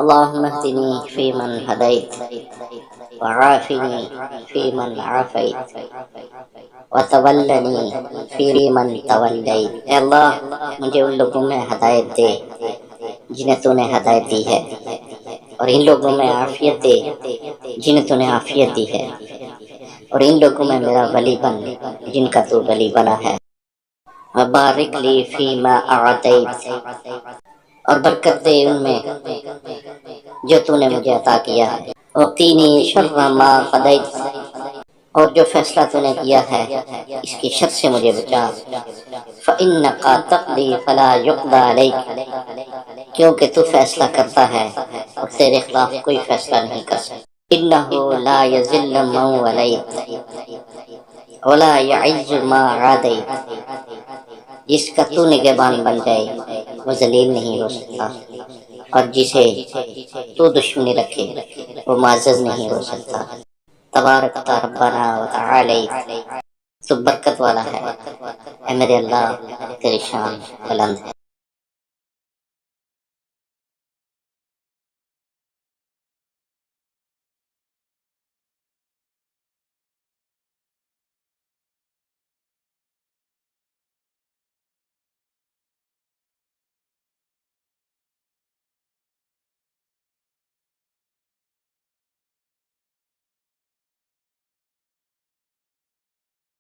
اللهم اهدني فيمن هديت وعافني فيمن عافيت وتولني فيمن توليت۔ اے اللہ مجھے ان لوگوں میں ہدایت دے جنہیں تو نے ہدایت دی ہے، اور ان لوگوں میں عافیت دے جنہیں تو نے عافیت دی ہے، اور ان لوگوں میں میرا ولی بن جن کا تو ولی بنا ہے۔ وبارک لی فیما اعطیت، اور برکت دے ان میں جو تو نے مجھے عطا کیا ہے۔ وقینی شر ما قضیت، اور جو فیصلہ تو نے کیا ہے اس کی شر سے مجھے بچا۔ فإنک تقضی فلا یقضی علیک، کیونکہ تو فیصلہ کرتا ہے اور تیرے خلاف کوئی فیصلہ نہیں کر سکتا۔ انہ لا یذل من ولیت ولا یعز ما عادیت، جس کا تو نگہبان بن جائے وہ ذلیل نہیں ہو سکتا، اور جسے تو دشمنی رکھے وہ معزز نہیں ہو سکتا۔ تبارک ربنا و تعالیت، تو برکت والا ہے اے میرے اللہ، تیری شان بلند ہے۔